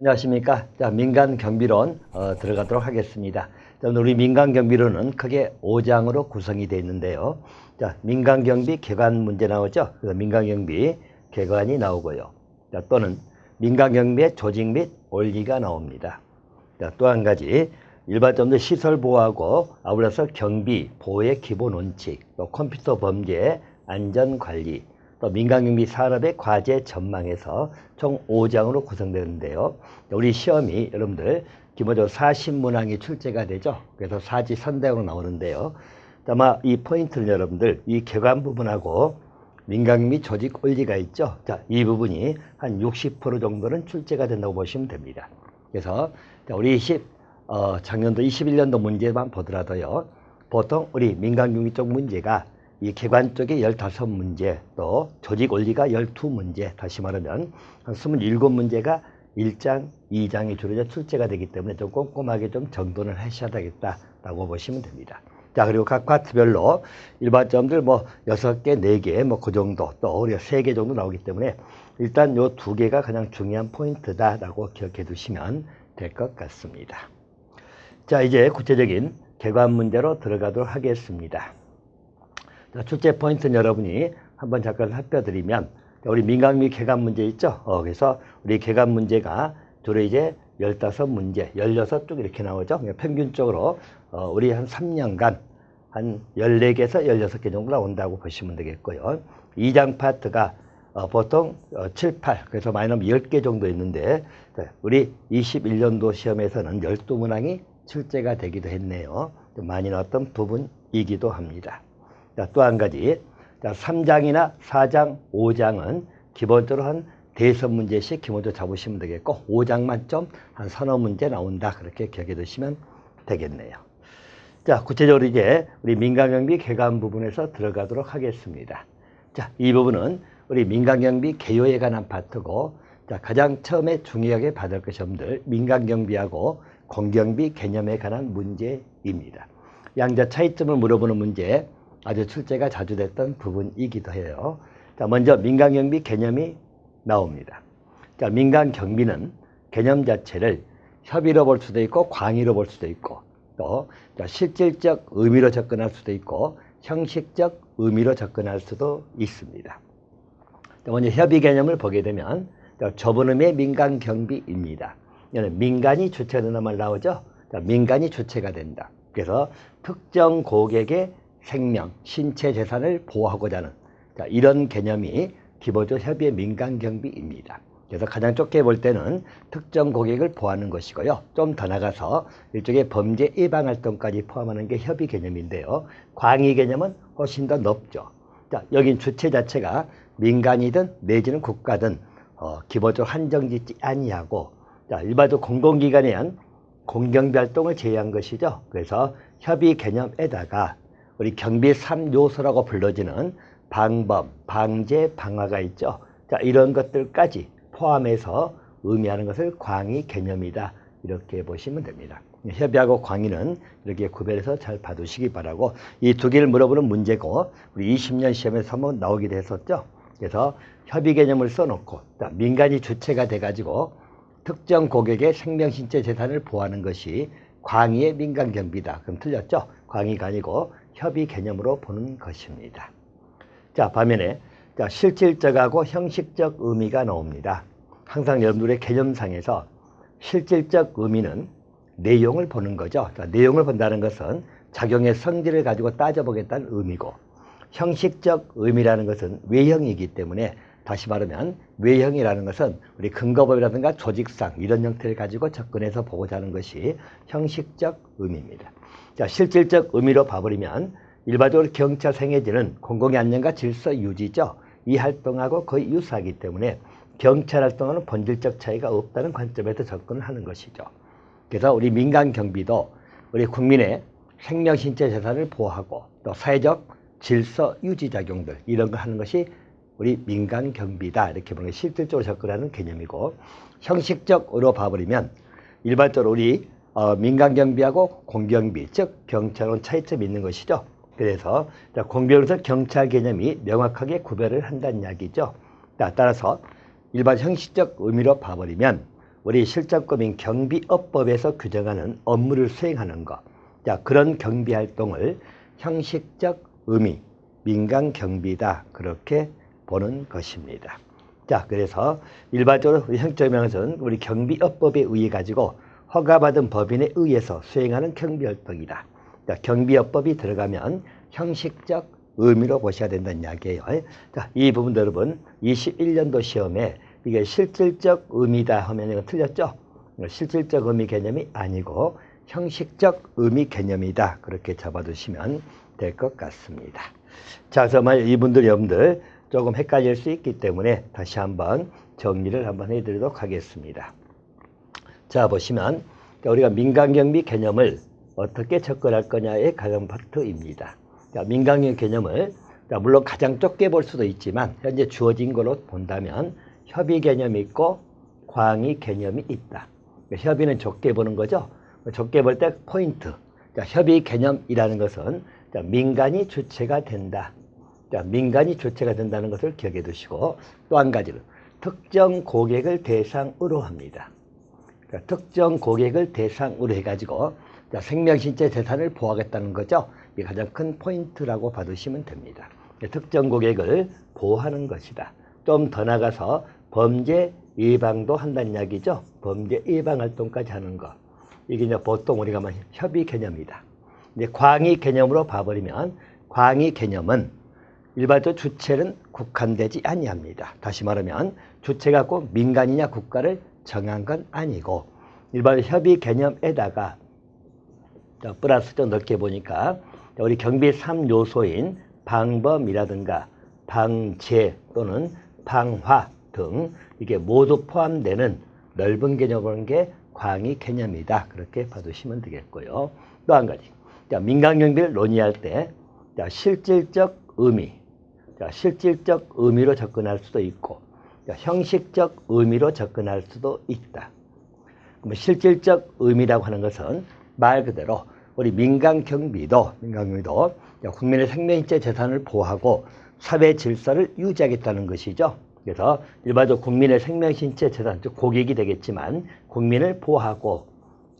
안녕하십니까. 자, 민간경비론 들어가도록 하겠습니다. 자, 우리 민간경비론은 크게 5장으로 구성이 되어 있는데요. 자, 민간경비 개관 문제 나오죠. 그래서 민간경비 개관이 나오고요. 자, 또는 민간경비의 조직 및 원리가 나옵니다. 자, 또 한 가지 일반적으로 시설 보호하고 아울러서 경비 보호의 기본 원칙, 또 컴퓨터 범죄 안전 관리, 또 민간경비 산업의 과제 전망에서 총 5장으로 구성되는데요. 우리 시험이 여러분들 기본적으로 40문항이 출제가 되죠. 그래서 사지선다형으로 나오는데요. 아마 이 포인트는 여러분들 이 개관 부분하고 민간경비 조직 원리가 있죠. 자, 이 부분이 한 60% 정도는 출제가 된다고 보시면 됩니다. 그래서 우리 작년도 21년도 문제만 보더라도요. 보통 우리 민간경비 쪽 문제가 이 개관 쪽에 15문제, 또 조직 원리가 12문제, 다시 말하면 한 27문제가 1장, 2장이 주로 출제가 되기 때문에 좀 꼼꼼하게 좀 정돈을 하셔야 되겠다라고 보시면 됩니다. 자, 그리고 각 파트별로 일반점들 6개, 4개, 그 정도, 또 우리가 3개 정도 나오기 때문에 일단 요 2개가 가장 중요한 포인트다라고 기억해 두시면 될 것 같습니다. 자, 이제 구체적인 개관 문제로 들어가도록 하겠습니다. 자, 출제 포인트는 여러분이 한번 잠깐 살펴드리면, 우리 민간경비 개관 문제 있죠? 그래서 우리 개관 문제가 주로 이제 15문제, 16쪽 이렇게 나오죠? 평균적으로, 우리 한 3년간 한 14개에서 16개 정도 나온다고 보시면 되겠고요. 2장 파트가 보통 7, 8, 그래서 마이너스 10개 정도 있는데, 우리 21년도 시험에서는 12문항이 출제가 되기도 했네요. 좀 많이 나왔던 부분이기도 합니다. 자, 또 한 가지. 자, 3장이나 4장, 5장은 기본적으로 한 대선 문제씩 기본적으로 잡으시면 되겠고, 5장만 좀 한 서너 문제 나온다. 그렇게 기억해 두시면 되겠네요. 자, 구체적으로 이제 우리 민간경비 개관 부분에서 들어가도록 하겠습니다. 자, 이 부분은 우리 민간경비 개요에 관한 파트고, 자, 가장 처음에 중요하게 받을 것이 여러분들 민간경비하고 공경비 개념에 관한 문제입니다. 양자 차이점을 물어보는 문제, 아주 출제가 자주 됐던 부분이기도 해요. 자, 먼저 민간경비 개념이 나옵니다. 자, 민간경비는 개념 자체를 협의로 볼 수도 있고 광의로 볼 수도 있고, 또 실질적 의미로 접근할 수도 있고 형식적 의미로 접근할 수도 있습니다. 먼저 협의 개념을 보게 되면 좁은 의미의 민간경비입니다. 민간이 주체가 된다는 말 나오죠. 자, 민간이 주체가 된다. 그래서 특정 고객의 생명, 신체 재산을 보호하고자 하는, 자, 이런 개념이 기본적으로 협의의 민간경비입니다. 그래서 가장 좁게 볼 때는 특정 고객을 보호하는 것이고요. 좀 더 나가서 일종의 범죄 예방 활동까지 포함하는 게 협의 개념인데요. 광의 개념은 훨씬 더 높죠. 자, 여긴 주체 자체가 민간이든 내지는 국가든 기본적으로 한정짓지 아니하고, 자, 일반적으로 공공기관에 의한 공경비 활동을 제외한 것이죠. 그래서 협의 개념에다가 우리 경비 3요소라고 불러지는 방법, 방제, 방화가 있죠. 자, 이런 것들까지 포함해서 의미하는 것을 광의 개념이다. 이렇게 보시면 됩니다. 협의하고 광의는 이렇게 구별해서 잘 봐두시기 바라고, 이 두 개를 물어보는 문제고 우리 20년 시험에서 한번 나오기도 했었죠. 그래서 협의 개념을 써놓고, 자, 민간이 주체가 돼가지고 특정 고객의 생명, 신체, 재산을 보호하는 것이 광의의 민간경비다. 그럼 틀렸죠? 광의가 아니고 협의 개념으로 보는 것입니다. 자, 반면에 자, 실질적하고 형식적 의미가 나옵니다. 항상 여러분들의 개념상에서 실질적 의미는 내용을 보는 거죠. 자, 내용을 본다는 것은 작용의 성질을 가지고 따져보겠다는 의미고, 형식적 의미라는 것은 외형이기 때문에, 다시 말하면 외형이라는 것은 우리 근거법이라든가 조직상 이런 형태를 가지고 접근해서 보고자 하는 것이 형식적 의미입니다. 자, 실질적 의미로 봐버리면 일반적으로 경찰서 행해지는 공공의 안녕과 질서 유지죠. 이 활동하고 거의 유사하기 때문에 경찰 활동하는 본질적 차이가 없다는 관점에서 접근을 하는 것이죠. 그래서 우리 민간경비도 우리 국민의 생명, 신체, 재산을 보호하고 또 사회적 질서 유지 작용들 이런 걸 하는 것이 우리 민간경비다. 이렇게 보는 게 실질적으로 접근하는 개념이고, 형식적으로 봐버리면 일반적으로 우리 민간경비하고 공경비, 즉 경찰은 차이점이 있는 것이죠. 그래서 공병에서 경찰 개념이 명확하게 구별을 한다는 이야기죠. 따라서 일반 형식적 의미로 봐버리면 우리 실전법인 경비업법에서 규정하는 업무를 수행하는 것. 자, 그런 경비 활동을 형식적 의미, 민간경비다. 그렇게 보는 것입니다. 자, 그래서 일반적으로 형적 명령은 우리 경비업법에 의해 가지고 허가받은 법인에 의해서 수행하는 경비활동이다. 자, 경비업법이 들어가면 형식적 의미로 보셔야 된다는 이야기예요. 자, 이 부분도 여러분 21년도 시험에 이게 실질적 의미다 하면 이거 틀렸죠? 실질적 의미 개념이 아니고 형식적 의미 개념이다. 그렇게 잡아두시면 될 것 같습니다. 자, 정말 이분들 여러분들 조금 헷갈릴 수 있기 때문에 다시 한번 정리를 한번 해드리도록 하겠습니다. 자, 보시면 우리가 민간경비 개념을 어떻게 접근할 거냐의 가장 파트입니다. 자, 민간경비 개념을 물론 가장 좁게 볼 수도 있지만 현재 주어진 걸로 본다면 협의 개념이 있고 광의 개념이 있다. 협의는 좁게 보는 거죠. 좁게 볼 때 포인트. 자, 협의 개념이라는 것은 민간이 주체가 된다. 자, 민간이 주체가 된다는 것을 기억해 두시고 또 한 가지는 특정 고객을 대상으로 합니다. 그러니까 특정 고객을 대상으로 해가지고 생명신체 재산을 보호하겠다는 거죠. 이게 가장 큰 포인트라고 봐두시면 됩니다. 특정 고객을 보호하는 것이다. 좀 더 나가서 범죄 예방도 한다는 이야기죠. 범죄 예방 활동까지 하는 것. 이게 이제 보통 우리가 말하는 협의 개념이다. 이제 광의 개념으로 봐버리면 광의 개념은 일반적으로 주체는 국한되지 아니합니다. 다시 말하면 주체가 꼭 민간이냐 국가를 정한 건 아니고 일반 협의 개념에다가 플러스 좀 넓게 보니까 우리 경비 3요소인 방범이라든가 방제 또는 방화 등 이게 모두 포함되는 넓은 개념을 보는 게 광의 개념이다. 그렇게 봐두시면 되겠고요. 또 한 가지. 민간경비를 논의할 때 실질적 의미, 실질적 의미로 접근할 수도 있고 형식적 의미로 접근할 수도 있다. 그럼 실질적 의미라고 하는 것은 말 그대로 우리 민간경비도 국민의 생명인체 재산을 보호하고 사회 질서를 유지하겠다는 것이죠. 그래서 일반적으로 국민의 생명신체 재산, 즉 고객이 되겠지만 국민을 보호하고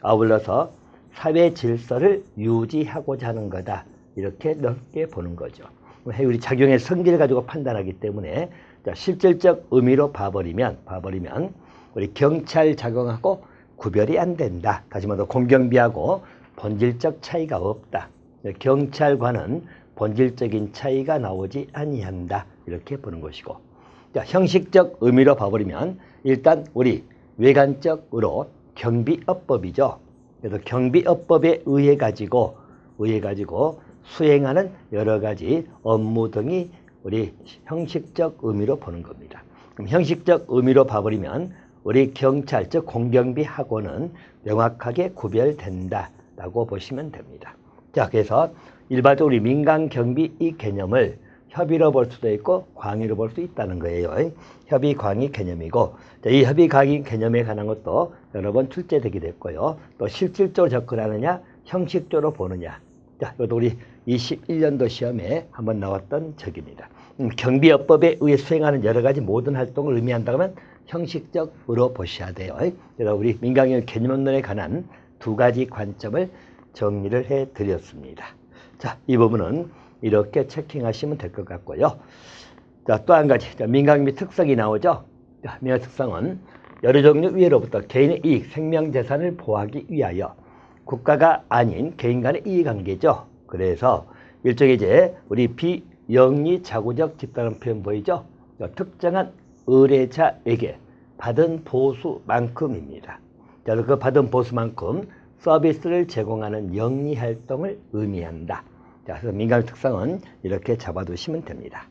아울러서 사회 질서를 유지하고자 하는 거다. 이렇게 넓게 보는 거죠. 우리 작용의 성질을 가지고 판단하기 때문에 실질적 의미로 봐버리면 우리 경찰 작용하고 구별이 안 된다. 다시 말해서 공경비하고 본질적 차이가 없다. 경찰과는 본질적인 차이가 나오지 아니한다. 이렇게 보는 것이고, 형식적 의미로 봐버리면 일단 우리 외관적으로 경비업법이죠. 그래서 경비업법에 의해 가지고 수행하는 여러 가지 업무 등이 우리 형식적 의미로 보는 겁니다. 그럼 형식적 의미로 봐버리면 우리 경찰 즉 공경비하고는 명확하게 구별된다라고 보시면 됩니다. 자, 그래서 일반적으로 우리 민간경비 이 개념을 협의로 볼 수도 있고 광의로 볼 수 있다는 거예요. 협의 광의 개념이고 이 협의 광의 개념에 관한 것도 여러 번 출제되게 됐고요. 또 실질적으로 접근하느냐 형식적으로 보느냐. 자, 이것도 우리 21년도 시험에 한번 나왔던 적입니다. 경비업법에 의해 수행하는 여러 가지 모든 활동을 의미한다고 하면 형식적으로 보셔야 돼요. 그래서 우리 민간경비 개념론에 관한 두 가지 관점을 정리를 해드렸습니다. 자, 이 부분은 이렇게 체킹하시면 될 것 같고요. 자, 또 한 가지. 민간경비 특성이 나오죠. 자, 민간 특성은 여러 종류 위로부터 개인의 이익, 생명재산을 보호하기 위하여 국가가 아닌 개인 간의 이해관계죠. 그래서 일종의 이제 우리 비영리 자구적 집단이라는 표현 보이죠? 특정한 의뢰자에게 받은 보수만큼입니다. 자, 그 받은 보수만큼 서비스를 제공하는 영리활동을 의미한다. 자, 그래서 민간경비 특성은 이렇게 잡아두시면 됩니다.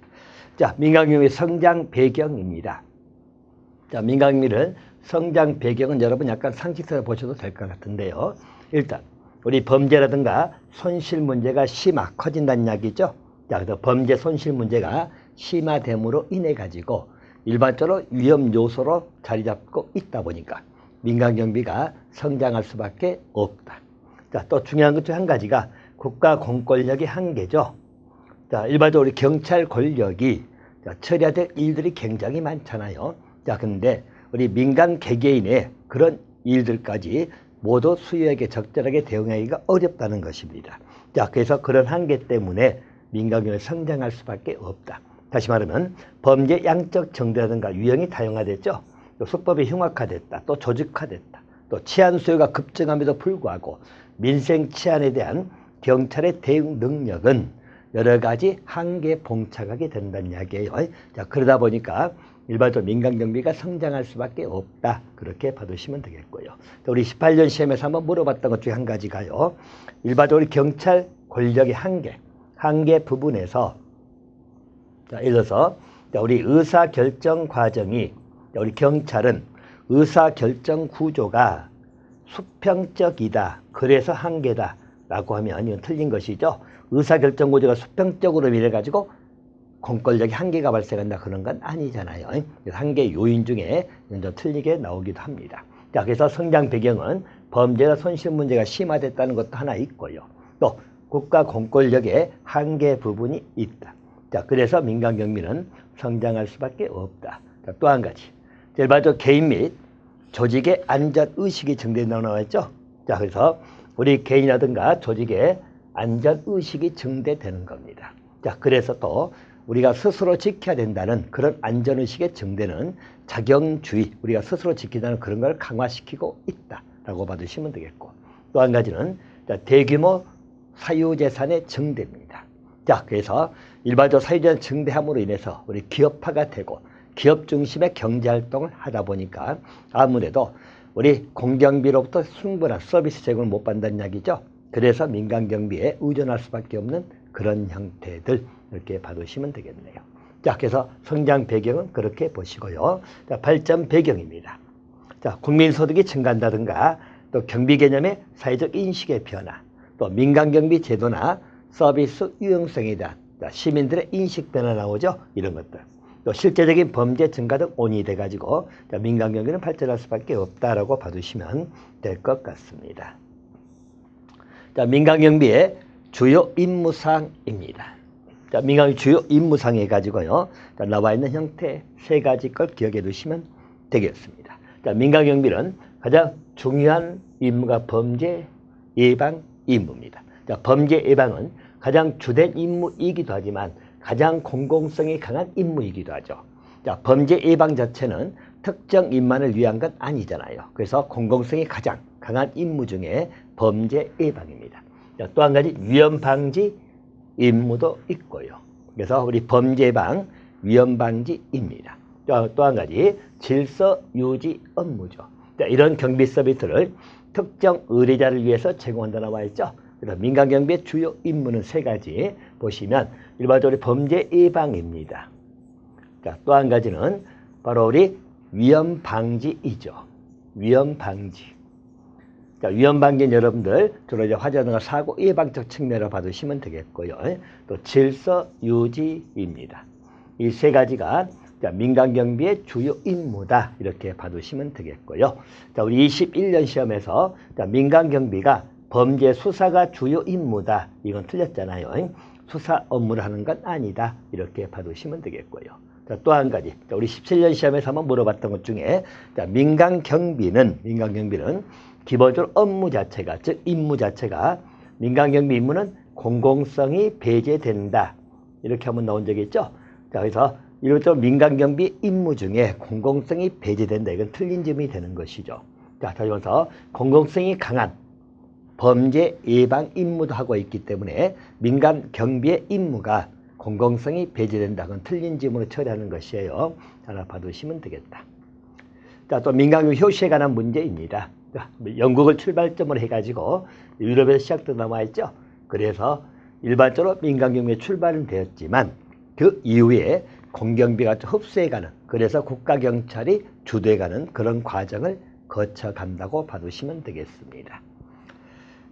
자, 민간경비 성장 배경입니다. 자, 민간경비를 성장 배경은 여러분 약간 상식적으로 보셔도 될 것 같은데요. 일단 우리 범죄라든가 손실 문제가 커진다는 이야기죠. 자, 그래서 범죄 손실 문제가 심화됨으로 인해 가지고 일반적으로 위험 요소로 자리 잡고 있다 보니까 민간경비가 성장할 수밖에 없다. 자, 또 중요한 것 중 한 가지가 국가 공권력의 한계죠. 자, 일반적으로 우리 경찰 권력이 처리해야 될 일들이 굉장히 많잖아요. 자, 근데 우리 민간 개개인의 그런 일들까지 모두 수요에게 적절하게 대응하기가 어렵다는 것입니다. 자, 그래서 그런 한계 때문에 민간경비는 성장할 수밖에 없다. 다시 말하면 범죄 양적 정대라든가 유형이 다양화됐죠. 또 수법이 흉악화됐다. 또 조직화됐다. 또 치안 수요가 급증함에도 불구하고 민생 치안에 대한 경찰의 대응 능력은 여러 가지 한계에 봉착하게 된다는 이야기예요. 자, 그러다 보니까 일반적으로 민간경비가 성장할 수밖에 없다. 그렇게 봐두시면 되겠고요. 우리 18년 시험에서 한번 물어봤던 것 중에 한 가지가요. 일반적으로 경찰 권력의 한계 부분에서, 자, 예를 들어서 우리 의사결정 과정이, 우리 경찰은 의사결정 구조가 수평적이다. 그래서 한계다. 라고 하면 이건 틀린 것이죠. 의사결정 구조가 수평적으로 밀어가지고 공권력의 한계가 발생한다. 그런 건 아니잖아요. 한계 요인 중에 좀 틀리게 나오기도 합니다. 자, 그래서 성장 배경은 범죄나 손실 문제가 심화됐다는 것도 하나 있고요. 또 국가 공권력의 한계 부분이 있다. 자, 그래서 민간경비는 성장할 수밖에 없다. 자, 또 한 가지. 일반적으로 개인 및 조직의 안전의식이 증대된다고 나와있죠. 자, 그래서 우리 개인이라든가 조직의 안전의식이 증대되는 겁니다. 자, 그래서 또 우리가 스스로 지켜야 된다는 그런 안전의식의 증대는 자경주의, 우리가 스스로 지키자는 그런 걸 강화시키고 있다라고 봐주시면 되겠고, 또 한 가지는 대규모 사유재산의 증대입니다. 자, 그래서 일반적으로 사유재산 증대함으로 인해서 우리 기업화가 되고 기업 중심의 경제활동을 하다 보니까 아무래도 우리 공경비로부터 충분한 서비스 제공을 못 받는다는 이야기죠. 그래서 민간경비에 의존할 수밖에 없는 그런 형태들, 이렇게 봐두시면 되겠네요. 자, 그래서 성장 배경은 그렇게 보시고요. 자, 발전 배경입니다. 자, 국민소득이 증가한다든가 또 경비 개념의 사회적 인식의 변화, 또 민간경비 제도나 서비스 유용성에 대한 시민들의 인식 변화 나오죠. 이런 것들. 또 실제적인 범죄 증가 등 원인이 돼가지고 민간경비는 발전할 수밖에 없다라고 봐두시면 될 것 같습니다. 자, 민간경비의 주요 임무사항입니다. 자, 민간경비 주요 임무사항 해가지고요. 자, 나와 있는 형태 세 가지 걸 기억해 두시면 되겠습니다. 자, 민간경비는 가장 중요한 임무가 범죄 예방 임무입니다. 자, 범죄 예방은 가장 주된 임무이기도 하지만 가장 공공성이 강한 임무이기도 하죠. 자, 범죄 예방 자체는 특정 인만을 위한 건 아니잖아요. 그래서 공공성이 가장 강한 임무 중에 범죄 예방입니다. 또 한 가지 위험 방지 임무도 있고요. 그래서 우리 범죄 예방, 위험 방지입니다. 또 한 가지 질서 유지 업무죠. 이런 경비 서비스를 특정 의뢰자를 위해서 제공한다 나와 있죠. 그래서 민간경비의 주요 임무는 세 가지 보시면 일반적으로 범죄 예방입니다. 또 한 가지는 바로 우리 위험 방지이죠. 위험 방지. 위험 방지는 여러분들 주로 이제 화재 등 사고 예방적 측면으로 봐두시면 되겠고요. 또 질서 유지입니다. 이 세 가지가 민간경비의 주요 임무다. 이렇게 봐두시면 되겠고요. 자, 우리 21년 시험에서 민간경비가 범죄 수사가 주요 임무다. 이건 틀렸잖아요. 수사 업무를 하는 건 아니다. 이렇게 봐두시면 되겠고요. 자, 또 한 가지. 자, 우리 17년 시험에서 한번 물어봤던 것 중에 민간경비는 기본적으로 업무 자체가, 즉 임무 자체가 민간경비 임무는 공공성이 배제된다. 이렇게 한번 나온 적이 있죠. 자, 그래서 이것도 민간경비 임무 중에 공공성이 배제된다. 이건 틀린 점이 되는 것이죠. 자, 그래서 공공성이 강한 범죄 예방 임무도 하고 있기 때문에 민간경비의 임무가 공공성이 배제된다. 그건 틀린 점으로 처리하는 것이에요. 하나 봐두시면 되겠다. 자, 또 민간경비 효시에 관한 문제입니다. 자, 영국을 출발점으로 해가지고 유럽에서 시작도 남아있죠. 그래서 일반적으로 민간경비에 출발은 되었지만 그 이후에 공경비가 흡수해가는, 그래서 국가경찰이 주도해가는 그런 과정을 거쳐간다고 봐두시면 되겠습니다.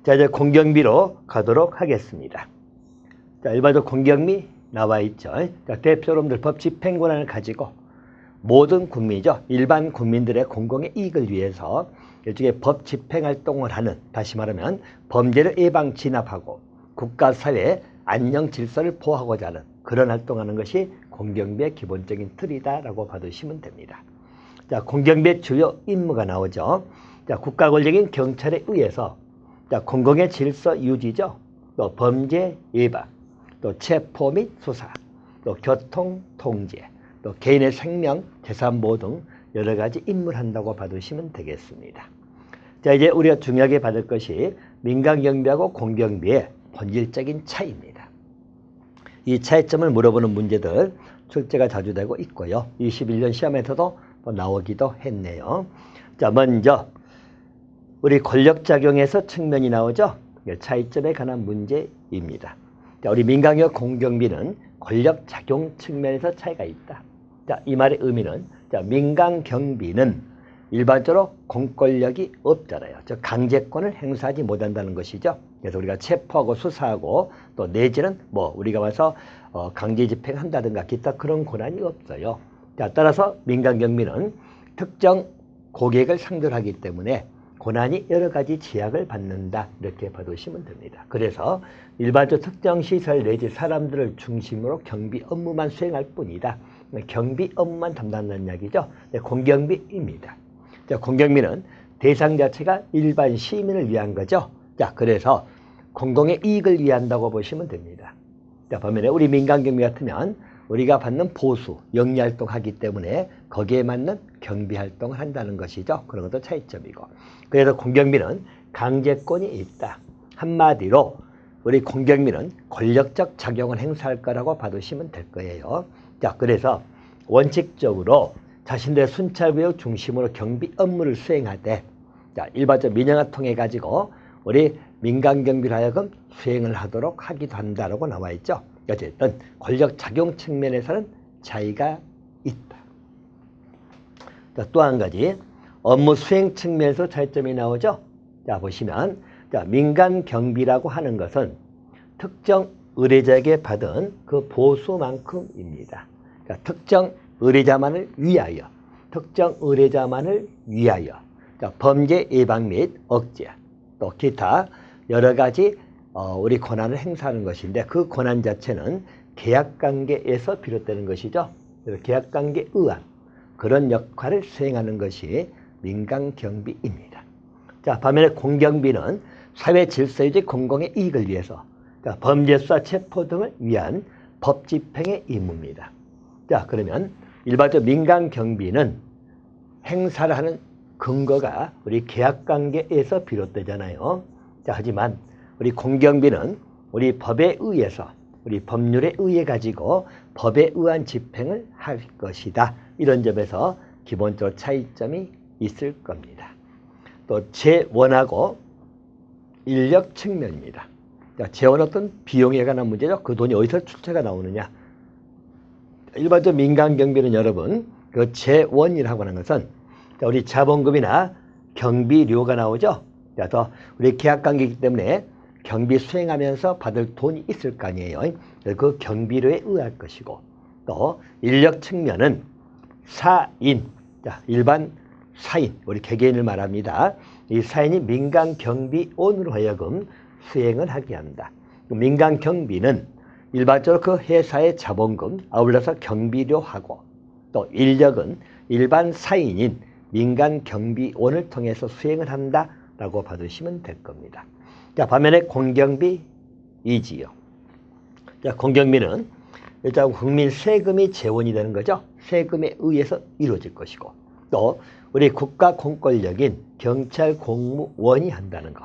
자, 이제 공경비로 가도록 하겠습니다. 자, 일반적으로 공경비 나와 있죠. 자, 대표로들 법 집행권한을 가지고 모든 국민이죠. 일반 국민들의 공공의 이익을 위해서 일종의 법 집행 활동을 하는, 다시 말하면 범죄를 예방 진압하고 국가 사회 안녕 질서를 보호하고자 하는 그런 활동하는 것이 공경비의 기본적인 틀이다라고 봐두시면 됩니다. 자, 공경비의 주요 임무가 나오죠. 자, 국가 권력인 경찰에 의해서 자, 공공의 질서 유지죠. 또 범죄 예방, 또 체포 및 수사, 또 교통 통제, 또 개인의 생명, 재산 보호 등 여러 가지 임무를 한다고 봐두시면 되겠습니다. 자, 이제 우리가 중요하게 받을 것이 민간경비하고 공경비의 본질적인 차이입니다. 이 차이점을 물어보는 문제들 출제가 자주 되고 있고요. 21년 시험에서도 나오기도 했네요. 자, 먼저 우리 권력작용에서 측면이 나오죠. 차이점에 관한 문제입니다. 자, 우리 민간과 공경비는 권력작용 측면에서 차이가 있다. 자, 이 말의 의미는 자, 민간경비는 일반적으로 공권력이 없잖아요. 즉 강제권을 행사하지 못한다는 것이죠. 그래서 우리가 체포하고 수사하고 또 내지는 뭐 우리가 와서 강제 집행한다든가 기타 그런 권한이 없어요. 자, 따라서 민간경비는 특정 고객을 상대로 하기 때문에 권한이 여러 가지 제약을 받는다 이렇게 봐두시면 됩니다. 그래서 일반적 특정 시설 내지 사람들을 중심으로 경비 업무만 수행할 뿐이다. 경비 업무만 담당한다는 이야기죠. 공경비입니다. 자, 공경비는 대상 자체가 일반 시민을 위한 거죠. 자, 그래서 공공의 이익을 위한다고 보시면 됩니다. 자, 반면에 우리 민간경비 같으면 우리가 받는 보수, 영리활동 하기 때문에 거기에 맞는 경비활동을 한다는 것이죠. 그런 것도 차이점이고. 그래서 공경비는 강제권이 있다. 한마디로 우리 공경비는 권력적 작용을 행사할 거라고 봐두시면 될 거예요. 자, 그래서 원칙적으로 자신들의 순찰구역 중심으로 경비 업무를 수행하되 자, 일반적 민영화 통해 가지고 우리 민간경비를 하여금 수행을 하도록 하기도 한다라고 나와 있죠. 어쨌든 권력 작용 측면에서는 차이가 있다. 자, 또 한 가지 업무 수행 측면에서 차이점이 나오죠. 자, 보시면 자, 민간경비라고 하는 것은 특정 의뢰자에게 받은 그 보수만큼입니다. 자, 특정 의뢰자만을 위하여, 특정 의뢰자만을 위하여 자, 범죄 예방 및 억제, 또 기타 여러 가지 우리 권한을 행사하는 것인데 그 권한 자체는 계약관계에서 비롯되는 것이죠. 그래서 계약관계에 의한 그런 역할을 수행하는 것이 민간경비입니다. 자, 반면에 공경비는 사회 질서 유지 공공의 이익을 위해서 자, 범죄 수사 체포 등을 위한 법 집행의 임무입니다. 자, 그러면 일반적 민간경비는 행사를 하는 근거가 우리 계약관계에서 비롯되잖아요. 자, 하지만 우리 공경비는 우리 법에 의해서 우리 법률에 의해 가지고 법에 의한 집행을 할 것이다. 이런 점에서 기본적으로 차이점이 있을 겁니다. 또 재원하고 인력 측면입니다. 자, 재원 어떤 비용에 관한 문제죠. 그 돈이 어디서 출처가 나오느냐. 일반적 민간경비는 여러분 그 재원이라고 하는 것은 자, 우리 자본금이나 경비료가 나오죠. 그래서 우리 계약관계이기 때문에 경비 수행하면서 받을 돈이 있을 거 아니에요. 그 경비료에 의할 것이고 또 인력 측면은 사인, 자, 일반 사인, 우리 개개인을 말합니다. 이 사인이 민간경비원으로 하여금 수행을 하게 한다. 민간경비는 일반적으로 그 회사의 자본금, 아울러서 경비료하고 또 인력은 일반 사인인 민간경비원을 통해서 수행을 한다라고 봐두시면 될 겁니다. 자, 반면에 공경비이지요. 자, 공경비는 일단 국민 세금이 재원이 되는 거죠. 세금에 의해서 이루어질 것이고 또 우리 국가 공권력인 경찰 공무원이 한다는 것.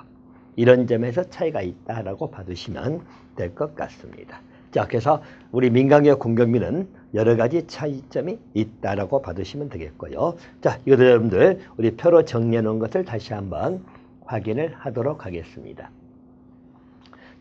이런 점에서 차이가 있다라고 봐두시면 될 것 같습니다. 자, 그래서 우리 민간기업 공경비는 여러 가지 차이점이 있다라고 봐두시면 되겠고요. 자, 이것도 여러분들 우리 표로 정리해 놓은 것을 다시 한번 확인을 하도록 하겠습니다.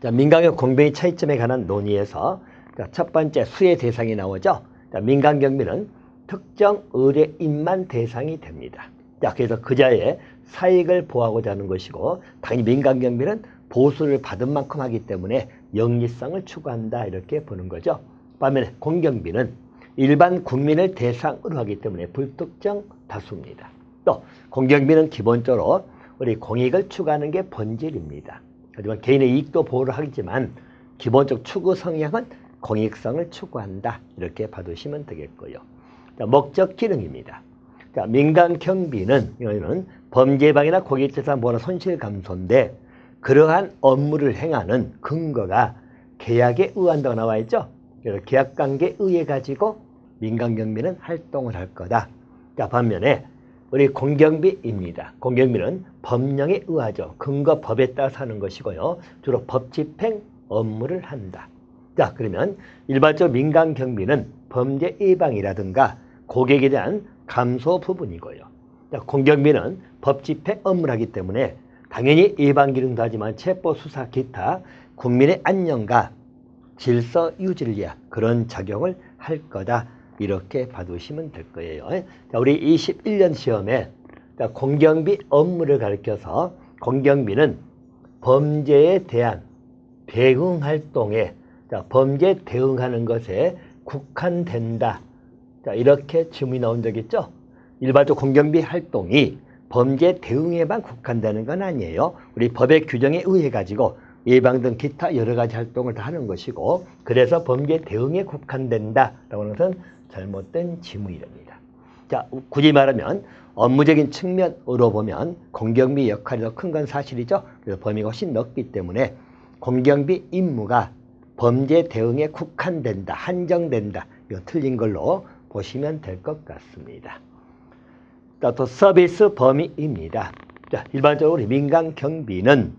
자, 민간기업 공경비 차이점에 관한 논의에서 자, 첫 번째 수혜 대상이 나오죠. 자, 민간경비는 특정 의뢰인만 대상이 됩니다. 자, 그래서 그자의 사익을 보호하고자 하는 것이고 당연히 민간경비는 보수를 받은 만큼 하기 때문에 영리성을 추구한다 이렇게 보는 거죠. 반면에 공경비는 일반 국민을 대상으로 하기 때문에 불특정 다수입니다. 또 공경비는 기본적으로 우리 공익을 추구하는 게 본질입니다. 하지만 개인의 이익도 보호를 하겠지만 기본적 추구 성향은 공익성을 추구한다 이렇게 봐두시면 되겠고요. 자, 목적 기능입니다. 자, 민간 경비는 이거는 범죄 예방이나 고객재산 보호나 손실 감소인데 그러한 업무를 행하는 근거가 계약에 의한다고 나와 있죠. 그래서 계약관계에 의해 가지고 민간 경비는 활동을 할 거다. 자, 반면에 우리 공경비입니다. 공경비는 법령에 의하죠. 근거 법에 따라서 하는 것이고요. 주로 법 집행 업무를 한다. 자, 그러면 일반적으로 민간 경비는 범죄 예방이라든가 고객에 대한 감소 부분이고요. 자, 공경비는 법 집행 업무를 하기 때문에 당연히 예방 기능도 하지만 체포 수사 기타 국민의 안녕과 질서 유지를 위한 그런 작용을 할 거다. 이렇게 봐두시면 될 거예요. 자, 우리 21년 시험에 공경비 업무를 가리켜서 공경비는 범죄에 대한 대응 활동에 범죄 대응하는 것에 국한된다. 자, 이렇게 질문이 나온 적 있죠. 일반적 공경비 활동이 범죄 대응에만 국한되는 건 아니에요. 우리 법의 규정에 의해 가지고 예방 등 기타 여러 가지 활동을 다 하는 것이고 그래서 범죄 대응에 국한된다라고 하는 것은 잘못된 지문이랍니다. 자, 굳이 말하면 업무적인 측면으로 보면 공경비 역할이 더 큰 건 사실이죠. 그래서 범위가 훨씬 넓기 때문에 공경비 임무가 범죄 대응에 국한된다, 한정된다. 이거 틀린 걸로 보시면 될 것 같습니다. 또 서비스 범위입니다. 자, 일반적으로 우리 민간 경비는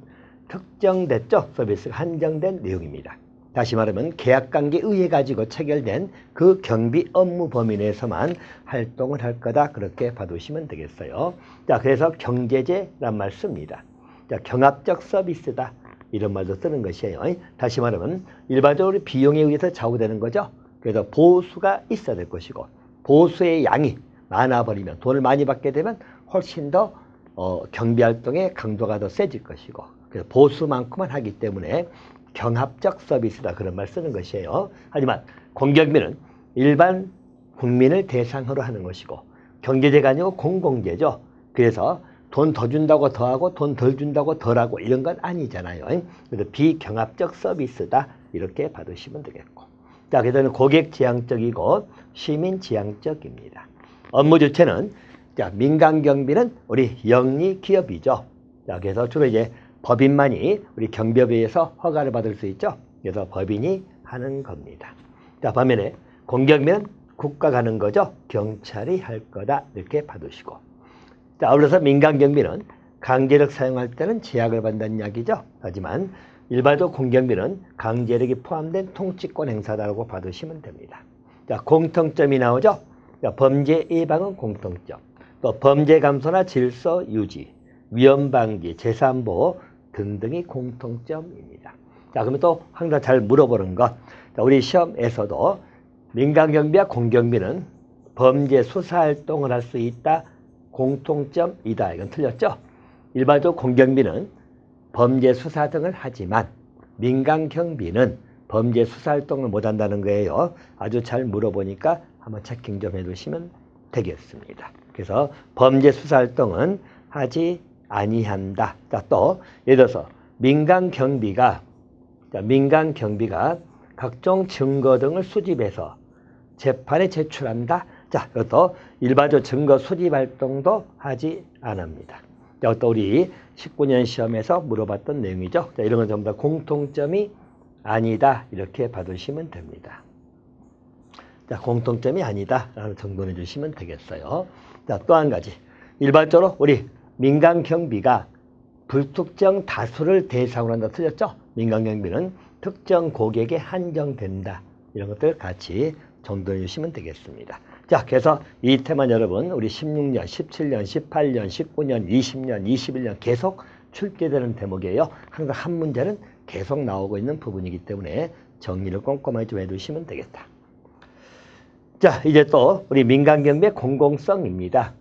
특정됐죠. 서비스가 한정된 내용입니다. 다시 말하면 계약관계에 의해 가지고 체결된 그 경비 업무 범위 내에서만 활동을 할 거다. 그렇게 봐두시면 되겠어요. 자, 그래서 경제제란 말 씁니다. 자, 경합적 서비스다. 이런 말도 쓰는 것이에요. 다시 말하면 일반적으로 비용에 의해서 좌우되는 거죠. 그래서 보수가 있어야 될 것이고 보수의 양이 많아버리면 돈을 많이 받게 되면 훨씬 더 경비활동의 강도가 더 세질 것이고 그래서 보수만큼만 하기 때문에 경합적 서비스다 그런 말 쓰는 것이에요. 하지만 공경비는 일반 국민을 대상으로 하는 것이고 경제제가 아니고 공공재죠. 그래서 돈 더 준다고 더하고 돈 덜 준다고 덜하고 이런 건 아니잖아요. 그래서 비경합적 서비스다 이렇게 받으시면 되겠고 자, 그래서 고객지향적이고 시민지향적입니다. 업무 주체는 자, 민간경비는 우리 영리기업이죠. 자, 그래서 주로 이제 법인만이 우리 경비업에서 허가를 받을 수 있죠. 그래서 법인이 하는 겁니다. 자, 반면에 공경비는 국가가 하는 거죠. 경찰이 할 거다 이렇게 봐두시고 자, 아울러서 민간경비는 강제력 사용할 때는 제약을 받는다는 이야기죠. 하지만 일반적 공경비는 강제력이 포함된 통치권 행사다라고 봐두시면 됩니다. 자, 공통점이 나오죠. 자, 범죄 예방은 공통점, 또 범죄 감소나 질서 유지, 위험 방지, 재산 보호 등등이 공통점입니다. 자, 그러면 또 항상 잘 물어보는 것, 자, 우리 시험에서도 민간경비와 공경비는 범죄 수사 활동을 할 수 있다. 공통점이다. 이건 틀렸죠. 일반적으로 공경비는 범죄 수사 등을 하지만 민간경비는 범죄 수사 활동을 못한다는 거예요. 아주 잘 물어보니까 한번 체킹 좀 해두시면 되겠습니다. 그래서 범죄 수사 활동은 하지 아니한다. 자, 또 예를 들어서 민간경비가 각종 증거 등을 수집해서 재판에 제출한다. 자, 이것도 일반적 증거 수집 활동도 하지 않습니다. 자, 또 우리 19년 시험에서 물어봤던 내용이죠. 자, 이런 건 전부 다 공통점이 아니다. 이렇게 봐두시면 됩니다. 자, 공통점이 아니다. 라는 정도는 주시면 되겠어요. 자, 또 한 가지. 일반적으로 우리 민간경비가 불특정 다수를 대상으로 한다. 틀렸죠? 민간경비는 특정 고객에 한정된다. 이런 것들 같이 정도해 주시면 되겠습니다. 자, 그래서 이 테마 여러분 우리 16년, 17년, 18년, 19년, 20년, 21년 계속 출제되는 대목이에요. 항상 한 문제는 계속 나오고 있는 부분이기 때문에 정리를 꼼꼼하게 좀 해두시면 되겠다. 자, 이제 또 우리 민간경비의 공공성입니다.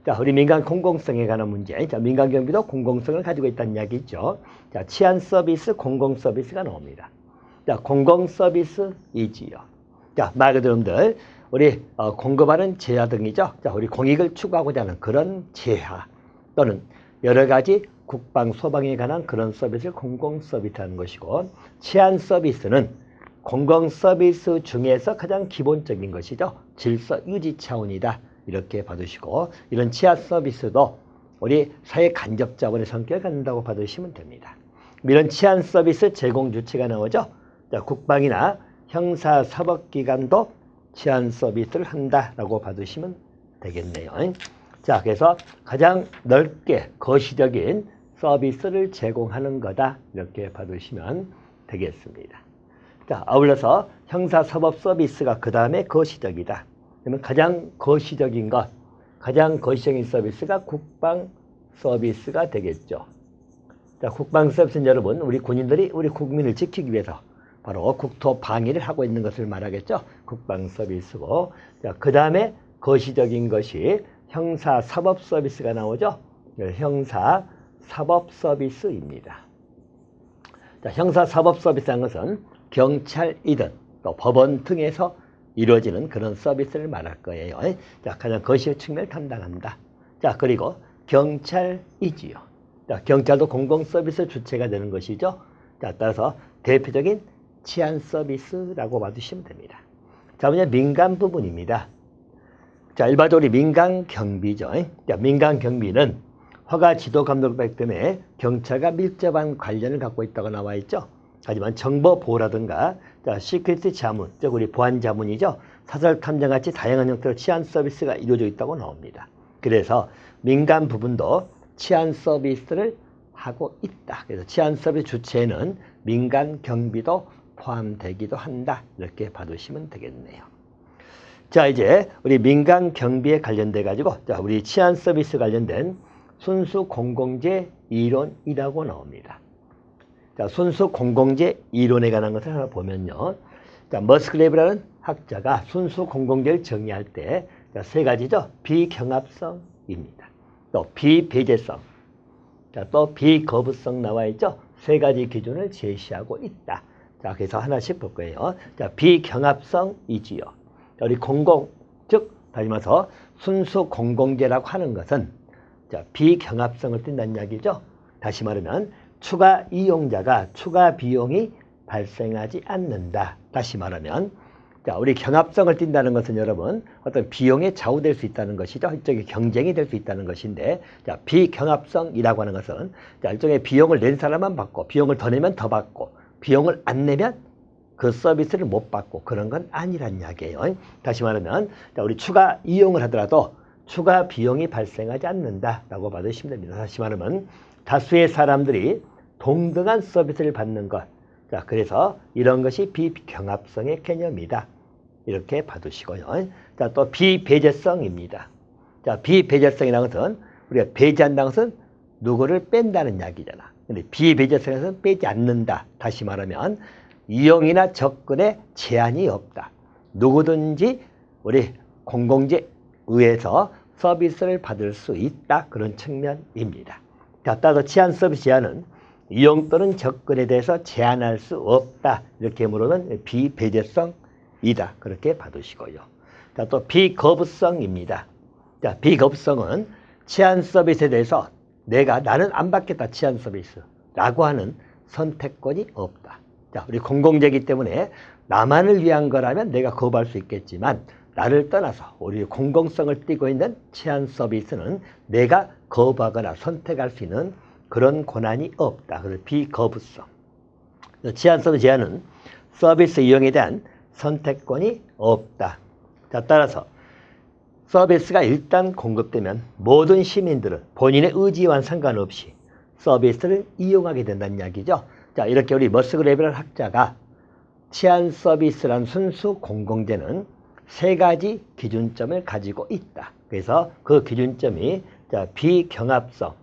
자, 우리 민간 공공성에 관한 문제. 자, 민간경비도 공공성을 가지고 있다는 이야기죠. 자, 치안 서비스, 공공 서비스가 나옵니다. 자, 공공 서비스이지요. 자, 말 그대로 여러분들 우리 공급하는 제하 등이죠. 자, 우리 공익을 추구하고자 하는 그런 제하 또는 여러 가지 국방, 소방에 관한 그런 서비스를 공공 서비스하는 것이고 치안 서비스는 공공 서비스 중에서 가장 기본적인 것이죠. 질서 유지 차원이다. 이렇게 봐두시고, 이런 치안 서비스도 우리 사회 간접 자본의 성격을 갖는다고 봐두시면 됩니다. 이런 치안 서비스 제공 주체가 나오죠. 자, 국방이나 형사사법기관도 치안 서비스를 한다라고 봐두시면 되겠네요. 자, 그래서 가장 넓게 거시적인 서비스를 제공하는 거다, 이렇게 봐두시면 되겠습니다. 자, 아울러서 형사사법 서비스가 그 다음에 거시적이다. 그러면 가장 거시적인 것, 가장 거시적인 서비스가 국방 서비스가 되겠죠. 자, 국방 서비스는 여러분, 우리 군인들이 우리 국민을 지키기 위해서 바로 국토 방위를 하고 있는 것을 말하겠죠. 국방 서비스고, 자, 그 다음에 거시적인 것이 형사사법 서비스가 나오죠. 형사사법 서비스입니다. 자, 형사사법 서비스라는 것은 경찰이든 또 법원 등에서 이루어지는 그런 서비스를 말할 거예요. 자, 가장 거시적 측면을 담당한다. 자, 그리고 경찰이지요. 자, 경찰도 공공 서비스 주체가 되는 것이죠. 자, 따라서 대표적인 치안 서비스라고 봐주시면 됩니다. 자, 먼저 민간 부분입니다. 자, 일반적으로 민간 경비죠. 자, 민간 경비는 허가 지도 감독법 때문에 경찰과 밀접한 관련을 갖고 있다고 나와 있죠. 하지만 정보 보호라든가, 자, 시큐리티 자문, 즉 우리 보안 자문이죠. 사설 탐정 같이 다양한 형태로 치안 서비스가 이루어져 있다고 나옵니다. 그래서 민간 부분도 치안 서비스를 하고 있다. 그래서 치안 서비스 주체에는 민간 경비도 포함되기도 한다, 이렇게 봐두시면 되겠네요. 자, 이제 우리 민간 경비에 관련돼 가지고, 자, 우리 치안 서비스 관련된 순수 공공재 이론이라고 나옵니다. 자, 순수 공공재 이론에 관한 것을 하나 보면요. 자, 머스클레이브라는 학자가 순수 공공재를 정의할 때, 자, 세 가지죠. 비경합성입니다. 또 비배제성, 자, 또 비거부성 나와 있죠. 세 가지 기준을 제시하고 있다. 자, 그래서 하나씩 볼 거예요. 자, 비경합성이지요. 우리 공공, 즉 다시 말해서 순수 공공재라고 하는 것은, 자, 비경합성을 띈다는 이야기죠. 다시 말하면 추가 이용자가 추가 비용이 발생하지 않는다. 다시 말하면, 자, 우리 경합성을 띈다는 것은 여러분 어떤 비용에 좌우될 수 있다는 것이죠. 일종의 경쟁이 될 수 있다는 것인데, 자, 비경합성이라고 하는 것은, 자, 일종의 비용을 낸 사람만 받고 비용을 더 내면 더 받고 비용을 안 내면 그 서비스를 못 받고 그런 건 아니란 이야기예요. 다시 말하면, 자, 우리 추가 이용을 하더라도 추가 비용이 발생하지 않는다라고 받으시면 됩니다. 다시 말하면 다수의 사람들이 동등한 서비스를 받는 것. 자, 그래서 이런 것이 비경합성의 개념이다, 이렇게 봐두시고요. 자, 또 비배제성입니다. 자, 비배제성이라는 것은 우리가 배제한다는 것은 누구를 뺀다는 이야기잖아. 근데 비배제성에서는 빼지 않는다. 다시 말하면 이용이나 접근에 제한이 없다. 누구든지 우리 공공재 의해서 서비스를 받을 수 있다, 그런 측면입니다. 자, 따라서 치안 서비스 제한은 이용 또는 접근에 대해서 제한할 수 없다, 이렇게 물으면 비배제성이다, 그렇게 봐두시고요. 자, 또 비거부성입니다. 자, 비거부성은 치안 서비스에 대해서 나는 안 받겠다, 치안 서비스라고 하는 선택권이 없다. 자, 우리 공공재이기 때문에 나만을 위한 거라면 내가 거부할 수 있겠지만, 나를 떠나서 우리 공공성을 띠고 있는 치안 서비스는 내가 거부하거나 선택할 수 있는 그런 권한이 없다. 그래서 비거부성. 치안 서비스 제한은 서비스 이용에 대한 선택권이 없다. 자, 따라서 서비스가 일단 공급되면 모든 시민들은 본인의 의지와는 상관없이 서비스를 이용하게 된다는 이야기죠. 자, 이렇게 우리 머스그레이브라는 학자가 치안 서비스란 순수 공공재는 세 가지 기준점을 가지고 있다. 그래서 그 기준점이, 자, 비경합성.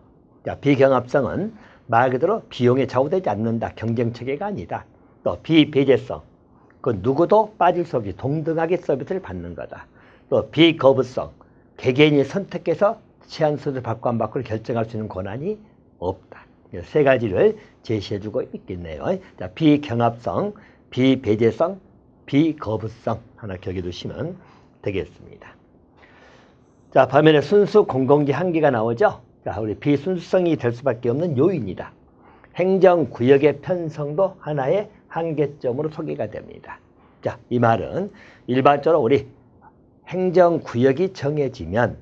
자, 비경합성은 말 그대로 비용에 좌우되지 않는다. 경쟁 체계가 아니다. 또 비배제성. 그 누구도 빠질 수 없이 동등하게 서비스를 받는 거다. 또 비거부성. 개개인이 선택해서 치안 서비스를 받고 안 받고를 결정할 수 있는 권한이 없다. 세 가지를 제시해주고 있겠네요. 자, 비경합성, 비배제성, 비거부성 하나 기억해 두시면 되겠습니다. 자, 반면에 순수 공공재 한계가 나오죠. 자, 우리 비순수성이 될 수밖에 없는 요인이다. 행정구역의 편성도 하나의 한계점으로 소개가 됩니다. 자, 이 말은 일반적으로 우리 행정구역이 정해지면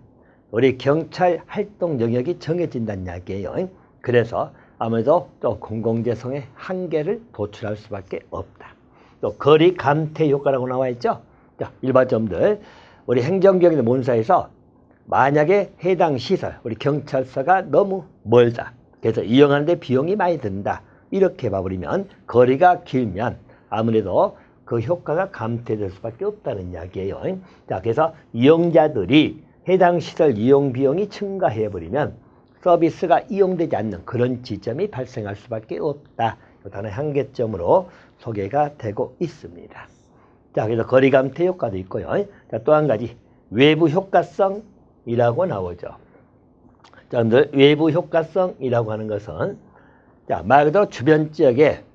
우리 경찰 활동 영역이 정해진다는 이야기예요. 그래서 아무래도 또 공공재성의 한계를 도출할 수밖에 없다. 또 거리 감퇴 효과라고 나와 있죠. 자, 일반점들 우리 행정구역의 본사에서 만약에 해당 시설, 우리 경찰서가 너무 멀다. 그래서 이용하는데 비용이 많이 든다. 이렇게 봐버리면 거리가 길면 아무래도 그 효과가 감퇴될 수밖에 없다는 이야기예요. 자, 그래서 이용자들이 해당 시설 이용 비용이 증가해버리면 서비스가 이용되지 않는 그런 지점이 발생할 수밖에 없다. 하나의 한계점으로 소개가 되고 있습니다. 자, 그래서 거리 감퇴 효과도 있고요. 자, 또 한 가지 외부 효과성이라고 나오죠. 자, 외부 효과성이라고 하는 것은 자, 말 그대로 주변 지역에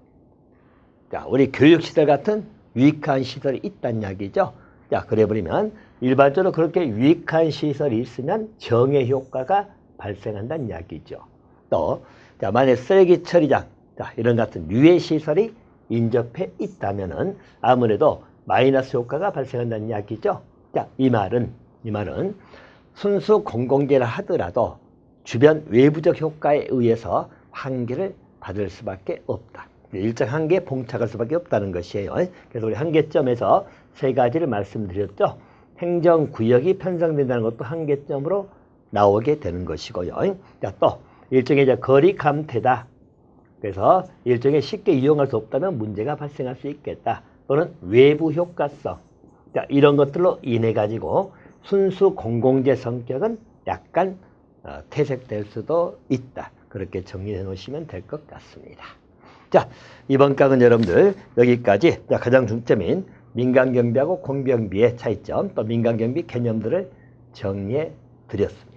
자, 우리 교육시설 같은 유익한 시설이 있다는 이야기죠. 자, 그래 버리면 일반적으로 그렇게 유익한 시설이 있으면 정해 효과가 발생한다는 이야기죠. 또 자, 만약 쓰레기 처리장 자, 이런 같은 유해 시설이 인접해 있다면은 아무래도 마이너스 효과가 발생한다는 이야기죠. 자, 이 말은 순수 공공재라 하더라도 주변 외부적 효과에 의해서 한계를 받을 수밖에 없다. 일정 한계에 봉착할 수밖에 없다는 것이에요. 그래서 우리 한계점에서 세 가지를 말씀드렸죠. 행정구역이 편성된다는 것도 한계점으로 나오게 되는 것이고요. 자, 또 일종의 이제 거리 감퇴다. 그래서 일종의 쉽게 이용할 수 없다면 문제가 발생할 수 있겠다. 또는 외부 효과성. 자, 이런 것들로 인해 가지고 순수 공공재 성격은 약간 퇴색될 수도 있다. 그렇게 정리해 놓으시면 될 것 같습니다. 자, 이번 강은 여러분들 여기까지 가장 중점인 민간경비하고 공병비의 차이점 또 민간경비 개념들을 정리해 드렸습니다.